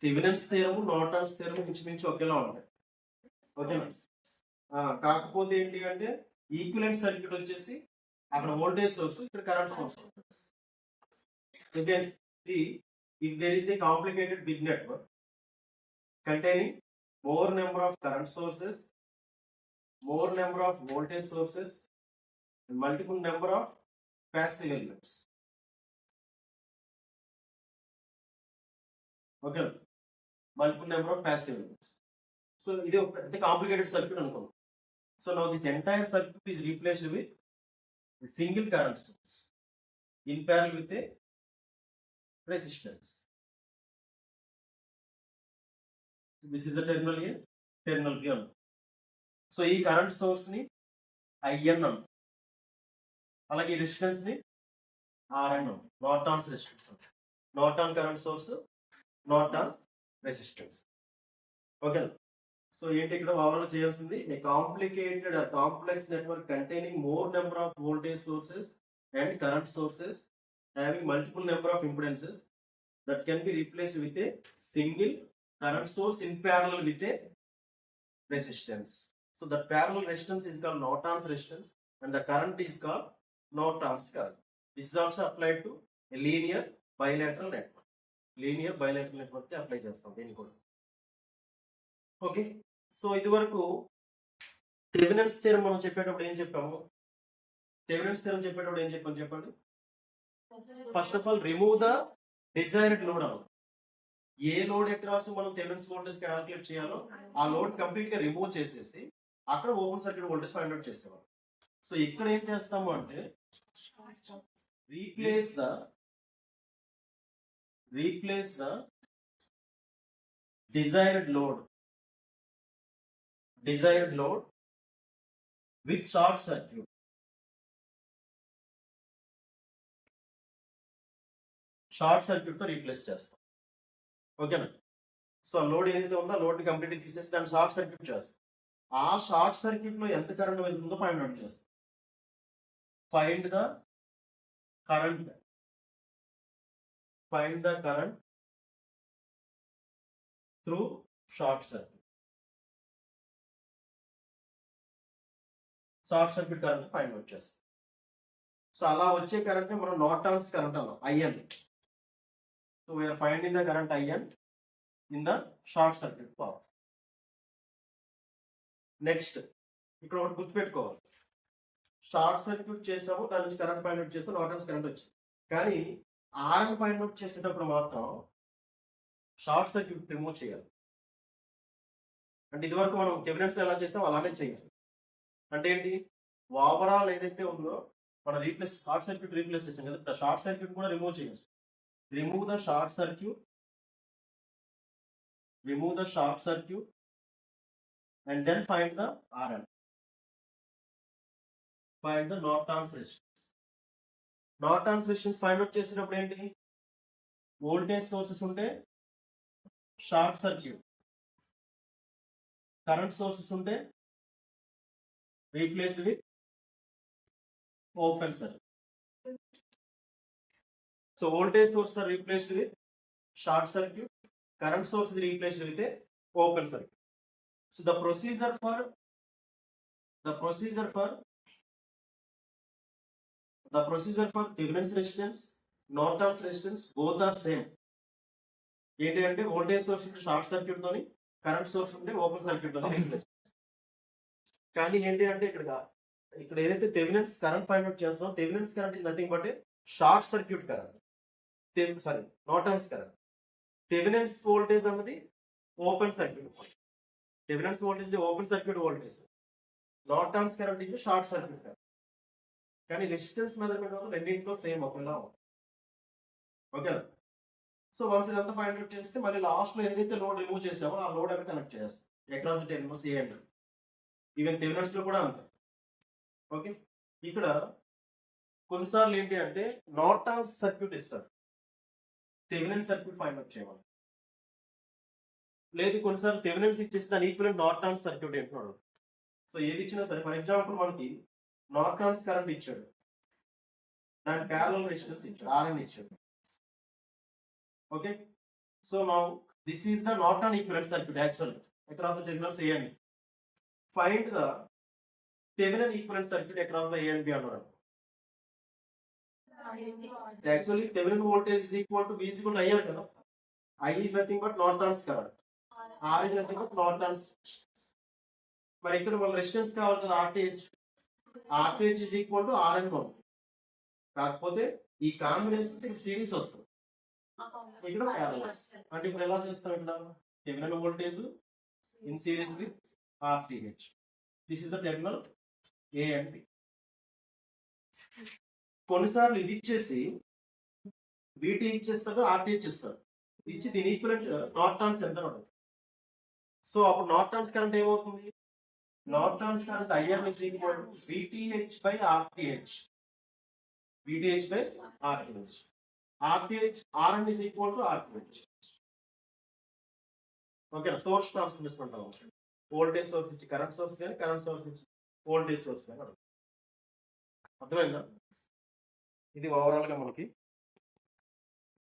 Thevenin's థియరము Norton's థియరము ఇంచుమించు ఒకేలా ఉంటాయి. ఓకేనా? కాకపోతే ఏంటి అంటే ఈక్వివలెంట్ సర్క్యూట్ వచ్చేసి అక్కడ వోల్టేజ్ సోర్స్, ఇక్కడ current source. If there is a complicated big network containing more number of current sources, more number of voltage sources, and multiple number of passive elements. Okay, multiple number of passive elements. So ఇది ఒక complicated circuit అనుకోండి. So now this entire circuit is replaced with a single current source in parallel with a resistance. This is the terminal A, terminal B. So ఈ current source ని IN అన్నాం, అలాగే ఈ resistance ని RN అన్నాం. Norton's resistance, Norton current source, Norton resistance. Okay. So ఏంటి ఇక్కడ overall చేయాల్సింది, a complicated complex network containing more number of voltage sources and current sources having multiple number of impedances that can be replaced with a single current source in parallel with a resistance. So the parallel resistance is called Norton's resistance and the current is called Norton's current. This is also applied to a linear bilateral network. Linear bilateral network apply chestam deni kuda. Okay. So ఇది వరకు Thevenin's theorem మనం చెప్పేటప్పుడు ఏం చెప్పాము? Thevenin's theorem చెప్పేటప్పుడు ఏం చెప్పాము చెప్పండి. First of all remove the desired load అవ్వాలి. ఏ లోడ్ అక్రాస్ మనం థెవెనిన్స్ వోల్టేజ్ క్యాలిక్యులేట్ చేయాలో ఆ లోడ్ కంప్లీట్ గా రిమూవ్ చేసేసి అక్కడ open circuit voltage find out చేసేవాళ్ళం. సో ఇక్కడ ఏం చేస్తాము అంటే replace the desired load with short circuit. Short circuit తో రీప్లేస్ చేస్తాం. ఓకేనా? సో ఆ లోడ్ ఏదైతే ఉందో ఆ లోడ్ కంప్లీట్ తీసేసి దాన్ని షార్ట్ సర్క్యూట్ చేస్తాం. ఆ షార్ట్ సర్క్యూట్ లో ఎంత కరెంట్ వెళ్తుందో ఫైండ్ అవుట్ చేస్తాం. Find the current through short circuit. Short circuit current find out చేస్తాం. సో అలా వచ్చే కరెంట్ మనం నార్టన్స్ కరెంట్ అన్నాం, IN. So we are finding the current IN in the short circuit path. Next, ఇక్కడ ఒకటి గుర్తుపెట్టుకోవాలి, short circuit చేసాము, దాని నుంచి కరెంట్ ఫైండ్ అవుట్ చేస్తాం, నార్టన్స్ కరెంట్ వచ్చింది. కానీ RN ఫైండ్ అవుట్ చేసేటప్పుడు మాత్రం షార్ట్ సర్క్యూట్ రిమూవ్ చేయాలి. అంటే ఇదివరకు మనం థెవెనిన్స్ ఎలా చేసాం అలానే చేయాలి. అంటే ఏంటి, ఓవరాల్ ఏదైతే ఉందో మనం షార్ట్ సర్క్యూట్ రీప్లేస్ చేసాం కదా, షార్ట్ సర్క్యూట్ కూడా రిమూవ్ చేయాలి. Remove the short circuit and then find the RN. Find the Norton's resistance. Norton's resistance find out చేసినప్పుడు ఏంటి, వోల్టేజ్ సోర్సెస్ ఉంటే షార్ట్ సర్క్యూట్, కరెంట్ సోర్సెస్ ఉంటే replaced with open circuit. So voltage sources are replaced with short circuit, current source is replaced with a open circuit. So the procedure for Thevenin's resistance, Norton's resistance, both are same. ఏంటి అంటే voltage source ఉంటే short circuit తోని, current source ఉంటే open circuit తోని replace. కానీ ఏంటి అంటే ఇక్కడ ఏదైతే థెవెనిన్స్ కరెంట్ ఫైండ్ అవుట్ చేస్తున్నాం, Thevenin's current is nothing but a short circuit current. Norton's current. Thevenin's voltage అన్నది open circuit. Thevenin's voltage open circuit voltage, Norton's current ఇది షార్ట్ సర్క్యూట్ కరెంట్. కానీ రెసిస్టెన్స్ మెజర్మెంట్ వల్ల రెండింటిలో same ఒకేలా ఉంటుంది. ఓకేనా? So once ఇదంతా ఫైండ్ అవుట్ చేస్తే మళ్ళీ లాస్ట్ లో ఏదైతే లోడ్ రిమూవ్ చేసామో ఆ లోడ్ అక్కడ కనెక్ట్ చేస్తాం across the terminals A and B. Even Thevenin's లో కూడా అంతే. ఓకే. ఇక్కడ కొన్నిసార్లు ఏంటి అంటే నార్టన్స్ సర్క్యూట్ ఇస్తారు, థెవెనిన్స్ సర్క్యూట్ ఫైండ్ అవుట్ చేయాలి. లేదు కొన్నిసార్లు థెవెనిన్స్ ఇచ్చేసి దాని ఈక్వలెంట్ నార్టన్స్ సర్క్యూట్ ఏంటున్నాడు. సో ఏది ఇచ్చినా సరే, ఫర్ ఎగ్జాంపుల్ మనకి నార్టన్స్ కరెంట్ ఇచ్చాడు, దాని ప్యారలల్ రెసిస్టెన్స్ ఇచ్చాడు, RN ఇచ్చాడు. ఓకే. సో నా this is the not an equivalent circuit actually across the terminals A and find the Thevenin equivalent circuit across the A and B అన్నారు. Actually Thevenin voltage is equal to V is equal to IR కదా. I is nothing but Norton's current. R is nothing but Norton's. మరి ఇక్కడ మన resistance కావాలి కదా RTh. RTh is equal to RN1. కాకపోతే ఈ combination series వస్తుంది, ఇక్కడ parallel. అంటే ఇప్పుడు ఎలా చేస్తాం, ఇక్కడ Thevenin voltage in series with RTh. This is the terminal A and B. కొన్నిసార్లు ఇది ఇచ్చేసి VT ఇచ్చేస్తారు, RTh ఇస్తారు, ఇచ్చి దీని ఈక్వలెంట్ నార్టన్స్ ఎంత ఉంటుంది. సో అప్పుడు నార్టన్స్ కరెంట్ ఏమవుతుంది, Norton's current IR is equal to VTh by RTh. VTh by RTh. RTh RN is equal to RTh. Okay, source transformation అంటాం. వోల్టేజ్ సోర్స్ నుంచి కరెంట్ సోర్స్ కానీ కరెంట్ సోర్స్ నుంచి voltage source కానీ. అర్థమైందా? ఇది overall గా మనకి